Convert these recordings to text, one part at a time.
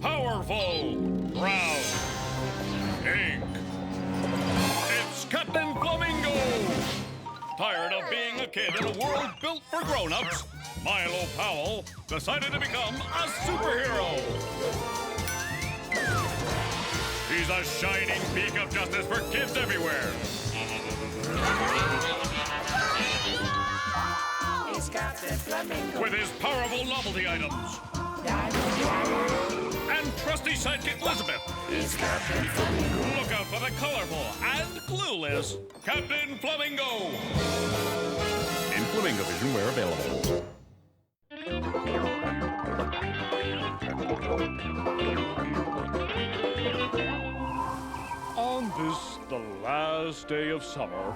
Powerful, brown, pink. It's Captain Flamingo! Tired of being a kid in a world built for grown-ups, Milo Powell decided to become a superhero. He's a shining beacon of justice for kids everywhere. He's Captain Flamingo. With his powerful novelty items. And trusty sidekick Elizabeth. He's Captain Flamingo. Look out for the colorful and clueless Captain Flamingo. In Flamingo Vision where available. On this, the last day of summer,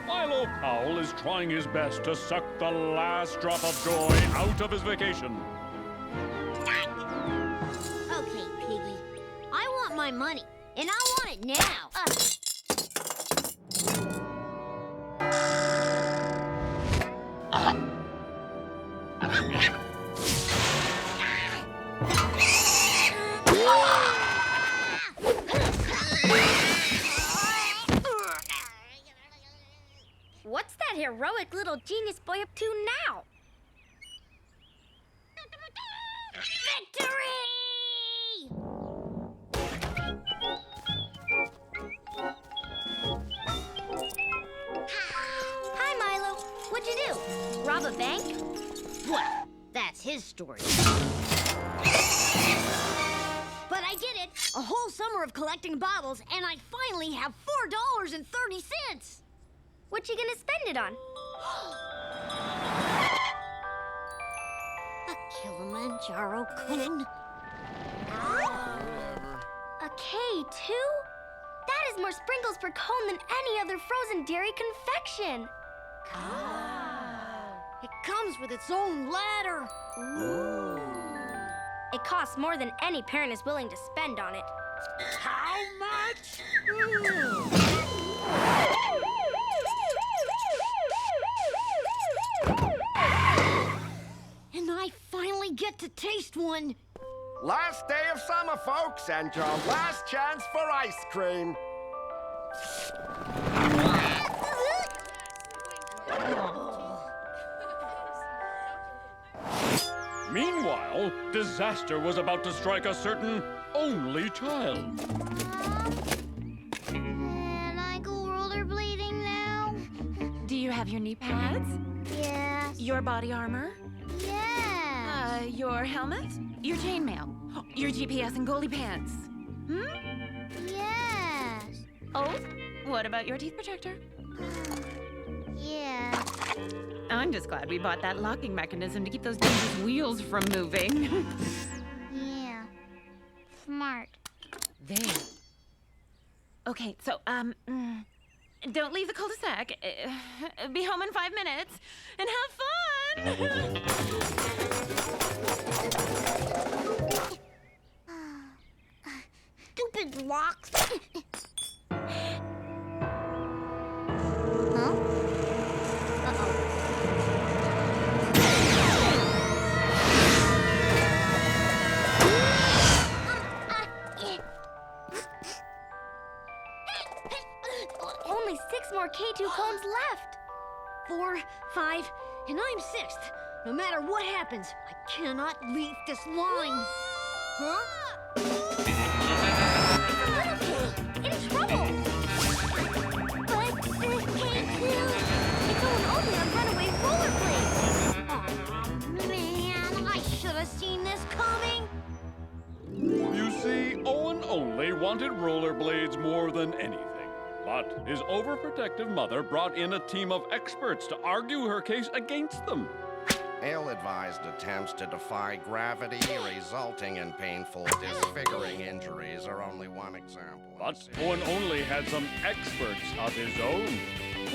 Milo Powell is trying his best to suck the last drop of joy out of his vacation. Okay, Piggy. I want my money, and I want it now. What's that heroic little genius boy up to now? Victory! Hi, Milo. What'd you do? Rob a bank? Well, that's his story. But I did it! A whole summer of collecting bottles, and I finally have $4.30. What you gonna spend it on? A Kilimanjaro cone? A K2? That is more sprinkles per cone than any other frozen dairy confection. It comes with its own ladder. It costs more than any parent is willing to spend on it. How much? And I finally get to taste one. Last day of summer, folks, and your last chance for ice cream. Meanwhile, disaster was about to strike a certain only child. Can I go rollerblading now? Do you have your knee pads? Yes. Your body armor? Yes. Your helmet? Your chainmail? Your GPS and goalie pants? Yes. Oh, what about your teeth protector? Yes. I'm just glad we bought that locking mechanism to keep those dangerous wheels from moving. Yeah. Smart. There. Okay, so, don't leave the cul-de-sac. Be home in 5 minutes, and have fun! Stupid locks. Huh? Only 6 more K2 cones left. 4, 5, and I'm 6th. No matter what happens, I cannot leave this line. Huh? In trouble! But K2, it's only on runaway rollerblades. Oh, man, I should have seen this coming. You see, Owen only wanted rollerblades more than anything. But his overprotective mother brought in a team of experts to argue her case against them. Ill-advised attempts to defy gravity, resulting in painful, disfiguring injuries, are only one example. But Owen only had some experts of his own.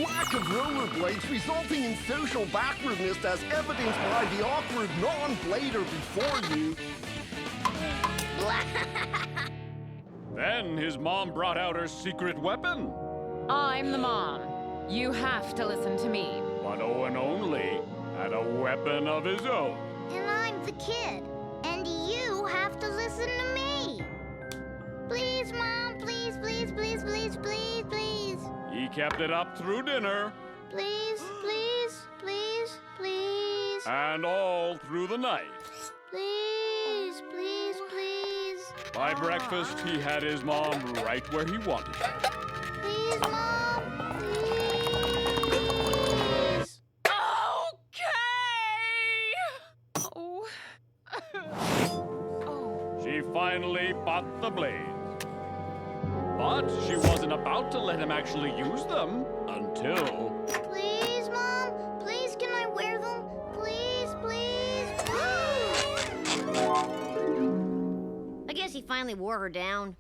Lack of rollerblades resulting in social backwardness as evidenced by the awkward non-blader before you. Then his mom brought out her secret weapon. I'm the mom. You have to listen to me. But Owen only had a weapon of his own. And I'm the kid. And you Please, please, please, please. He kept it up through dinner Please, please, please, please. and all through the night. Please, please, please. By breakfast, he had his mom right where he wanted her. Please, Mom. Please. Okay. Oh. She finally bought the blades. But she wasn't about to let him actually use them until... Please, Mom. Please, can I wear them? Please, please, please. I guess he finally wore her down.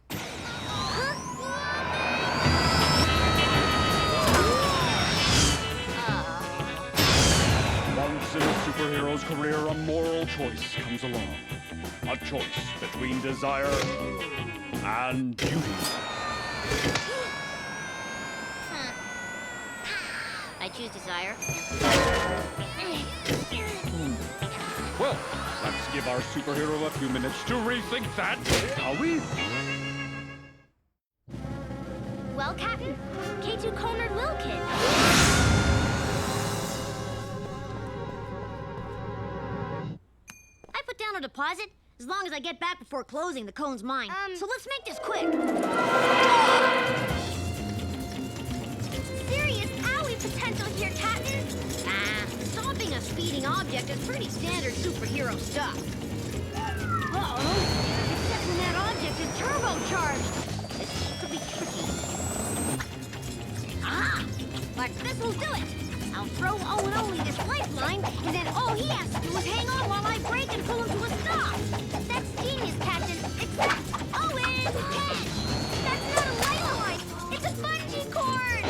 Once in a superhero's career, a moral choice comes along. A choice between desire and duty. I choose desire. Well, let's give our superhero a few minutes to rethink that, shall we? Well, Captain, K2 cornered Lil Kid. I put down a deposit. As long as I get back before closing, the cone's mine. So let's make this quick. Serious owie potential here, Captain. Stopping a speeding object is pretty standard superhero stuff. Uh-oh. Except when that object is turbocharged. This could be tricky. Ah! But this will do it. I'll throw Owen only this lifeline, and then all he has to do is hang on while I brake and pull him to a stop. That's genius, Captain. Except Owen! Catch! That's not a lifeline. It's a bungee cord.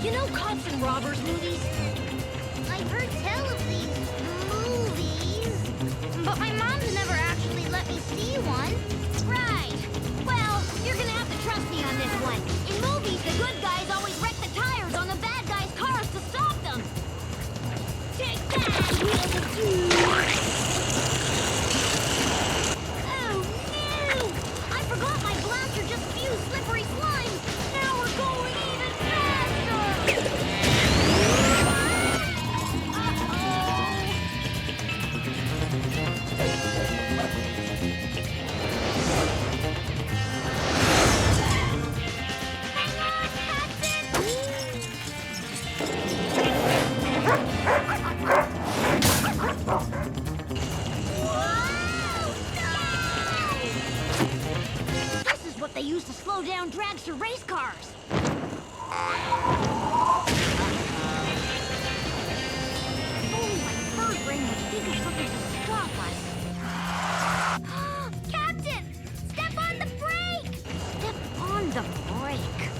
You know cops and robbers movies? I've heard tell of these movies, but my mom's never actually let me see one. Right. Well, you're gonna have to trust me on this one. In movies, the good guys always wreck the tires on the bad guys' cars to stop them. Take that, Wheel of Doom! Oh, no! I forgot my blaster just fused slippery slime! Now we're going even faster! This is what they use to slow down dragster race cars. If only my bird brain would think of something to stop us. Captain! Step on the brake! Step on the brake.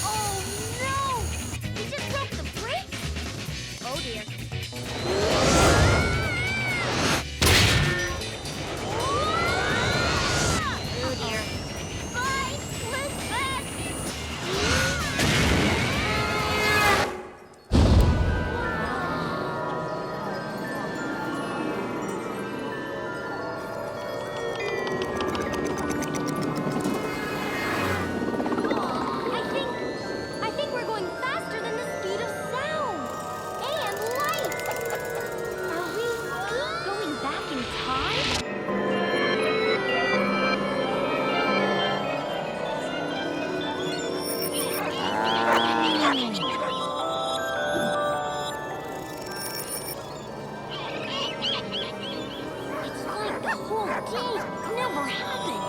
Oh no! He just broke the brake? Oh dear. Oh dear. Bye, Lisbeth! I think we're going faster than the speed of sound and light. Are we going back in time? It's like the whole day never happened.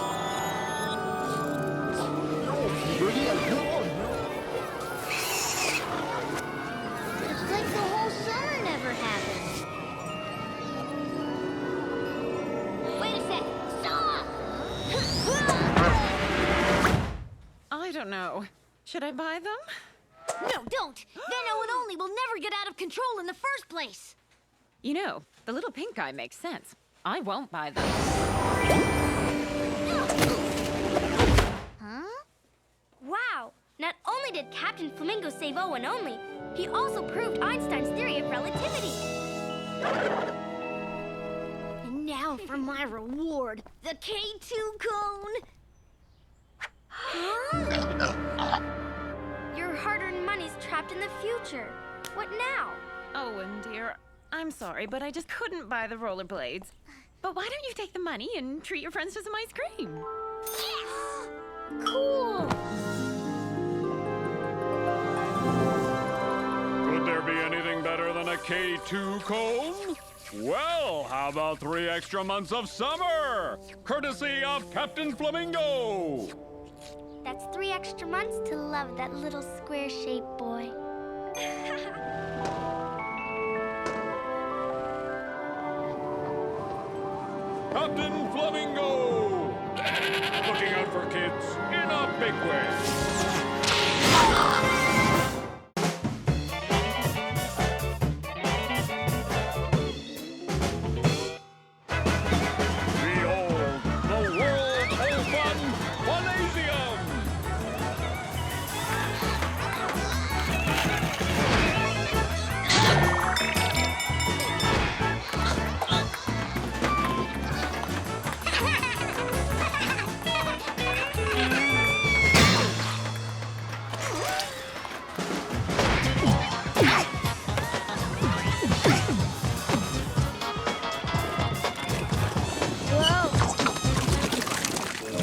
It's like the whole summer never happened. Wait a sec. Stop! I don't know. Should I buy them? No, don't. Then Owen Only will never get out of control in the first place. You know, the little pink guy makes sense. I won't buy them. Huh? Wow. Now did Captain Flamingo save Owen only, he also proved Einstein's theory of relativity. And now for my reward, the K2 cone. Huh? Your hard-earned money's trapped in the future. What now? Owen, dear, I'm sorry, but I just couldn't buy the rollerblades. But why don't you take the money and treat your friends to some ice cream? Yes! Cool! Could there be anything better than a K2 cone? Well, how about 3 extra months of summer? Courtesy of Captain Flamingo! That's 3 extra months to love that little square-shaped boy. Captain Flamingo! Looking out for kids in a big way. Behold, the World Fun Funasium!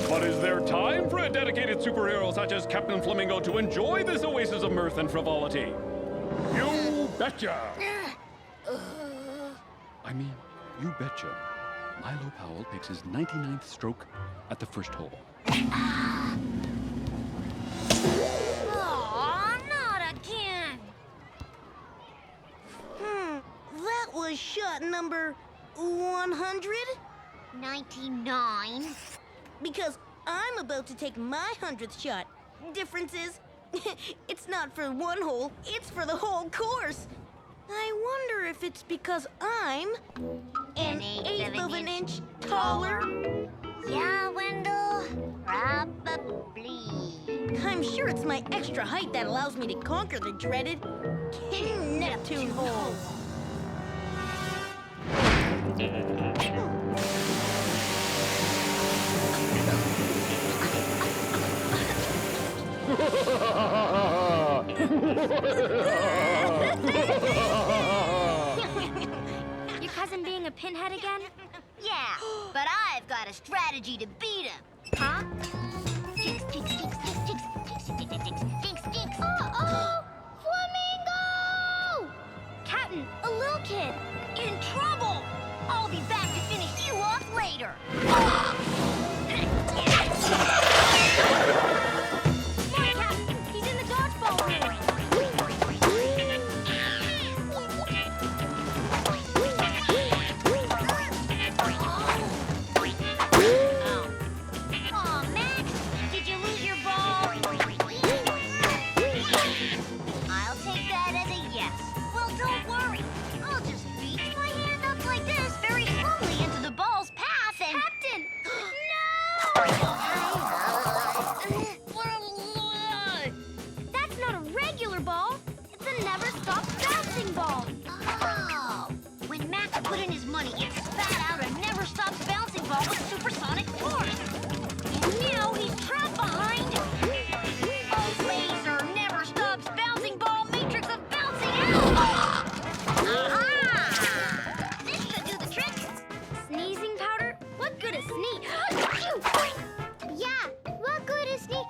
But is there time for a dedicated superhero such as Captain Flamingo to enjoy this oasis of mirth and frivolity? You betcha! I mean, you betcha. Milo Powell takes his 99th stroke at the first hole. Aw, not again! That was shot number 100? 99. Because I'm about to take my 100th shot. Difference is, it's not for one hole, it's for the whole course. I wonder if it's because I'm an eighth of an inch taller. Yeah, Wendell, probably. I'm sure it's my extra height that allows me to conquer the dreaded King Neptune hole. Your cousin being a pinhead again? Yeah, but I've got a strategy to beat him. Huh? Jinx, jinx, jinx, jinx, jinx, jinx, jinx, jinx, jinx, jinx. Uh-oh! Flamingo! Captain, a little kid. In trouble! I'll be back to finish you off later. More, Captain! He's in the dodgeball room! Aw, Max, did you lose your ball? I'll take that as a yes. Well, don't worry. I'll just reach my hand up like this very slowly into the ball's path and... Captain! That's not a regular ball. It's a never-stop bouncing ball. Oh. When Max put in his money, it spat out a never-stops bouncing ball with supersonic force. And now he's trapped behind a laser never-stops bouncing ball matrix of bouncing out. Aha! This should do the trick. Sneezing powder? What good is sneeze? Yeah, what good is the...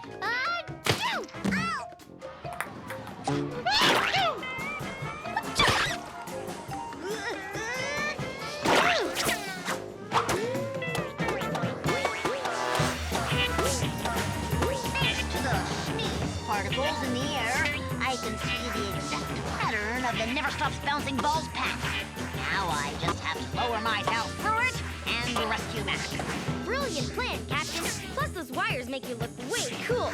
Thanks to the sneeze particles in the air, I can see the exact pattern of the never-stops bouncing ball's path. Now I just have to lower myself through it and rescue Max. Brilliant plan, Captain. Plus those wires make you look way cool.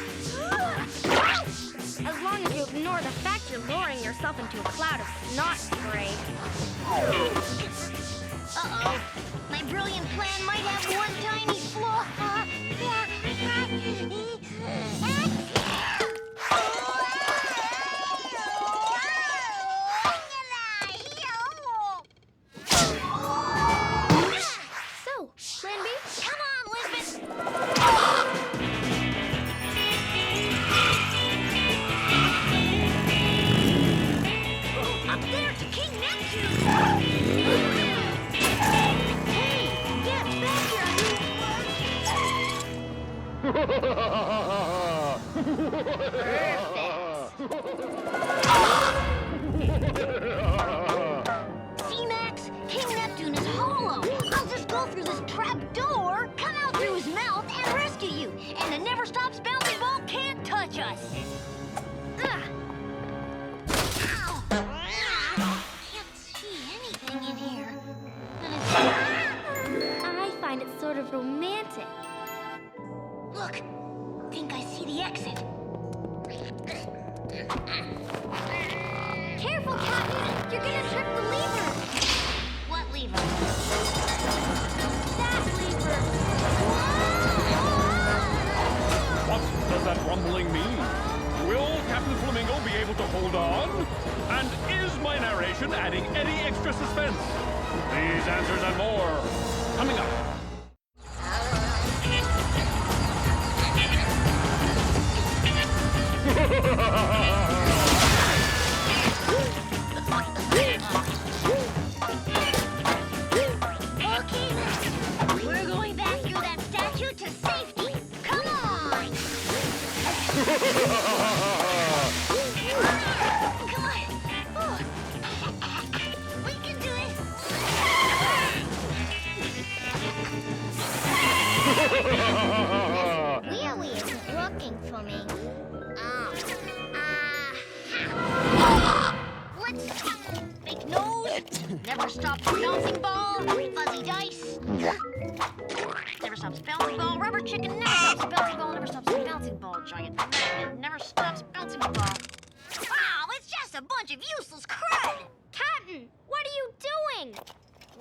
As long as you ignore the fact you're lowering yourself into a cloud of snot spray. Uh-oh. My brilliant plan might have one tiny flaw. See, Max? King Neptune is hollow. I'll just go through this trap door, come out through his mouth, and rescue you. And the Never Stops Bouncing Ball can't touch us. Ugh. Ow. Can't see anything in here. And I find it sort of romantic. Look, think I see the exit. Careful, Captain! You're gonna trip the lever! What lever? That lever! What does that rumbling mean? Will Captain Flamingo be able to hold on? And is my narration adding any extra suspense? These answers and more coming up. Okay, we're going back through that statue to safety. Come on! Come on! Oh. We can do it! Really isn't working for me. Let's see. Fake nose. Never stops bouncing ball. Fuzzy dice. Never stops bouncing ball. Rubber chicken. Never stops bouncing ball. Never stops bouncing ball. Giant magnet. Never stops bouncing ball. Wow, it's just a bunch of useless crud. Captain, what are you doing?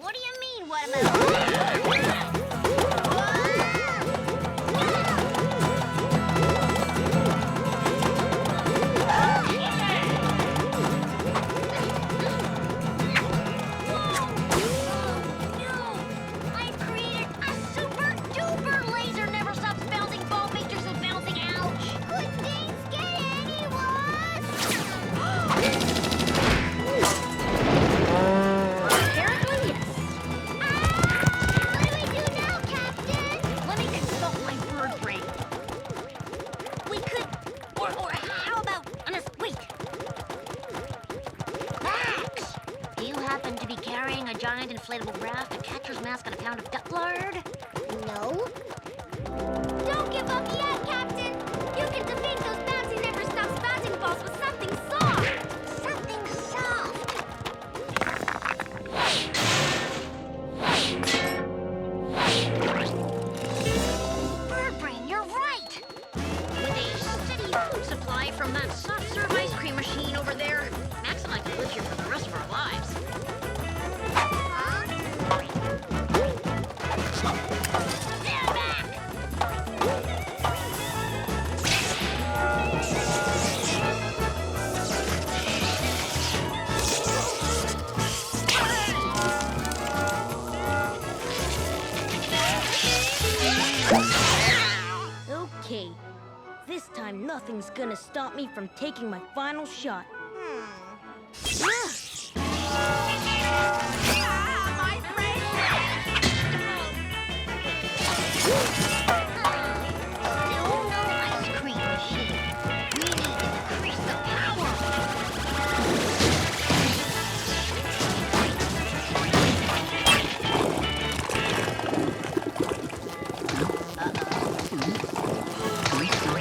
What do you mean, what about... Giant inflatable raft, a catcher's mask, and a pound of duck lard? No. Don't give up yet, Captain! You can defeat those bouncy Never Stops Bouncing Balls with something soft! Something soft. Birdbrain, you're right! With a steady food supply from that soft-serve ice cream machine over there, Max and I could live here for the rest of our lives. Okay, this time nothing's gonna stop me from taking my final shot. Ice cream machine. We need to increase the power.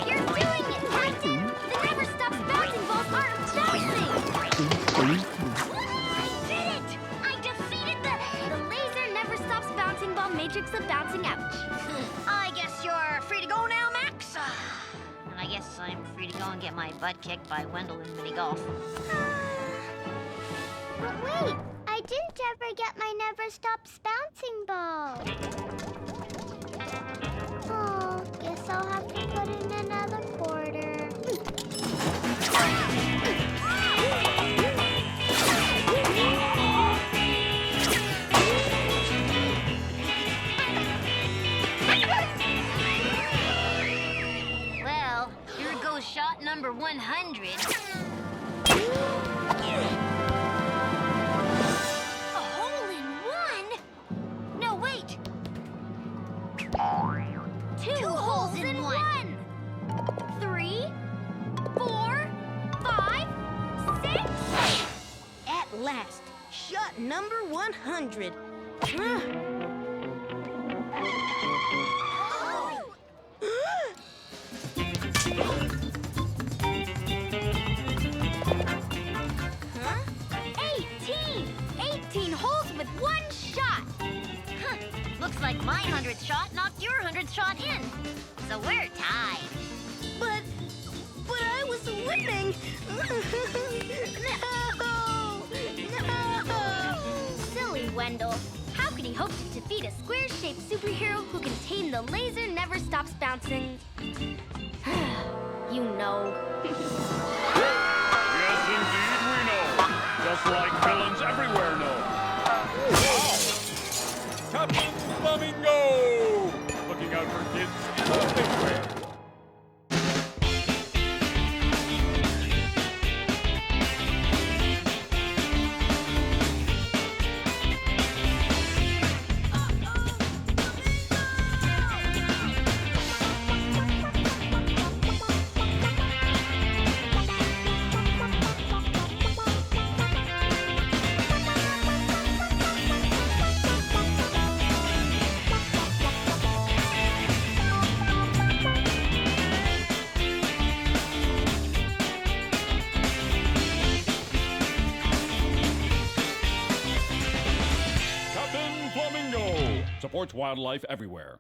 You're doing it, Captain! The Never Stops Bouncing Balls aren't bouncing! I did it! I defeated The laser Never Stops Bouncing Ball Matrix of Bouncing Ouch. I guess you're free to go now, Max. And I guess I'm free to go and get my butt kicked by Wendell in mini golf. But wait, I didn't ever get my Never Stops Bouncing Ball. Oh, guess I'll have to put in another quarter. Well, here goes shot number 100. A hole in one? No, wait. Two holes in one. last. Shot number 100. Huh? 18 holes with one shot. Huh. Looks like my 100th shot knocked your 100th shot in. So we're tied. But I was winning. No! Silly Wendell. How could he hope to defeat a square-shaped superhero who can tame the laser never stops bouncing? You know. Yes, indeed, we know. Just like villains everywhere know. Wow! Captain Flamingo! Looking out for kids everywhere. Captain Flamingo supports wildlife everywhere.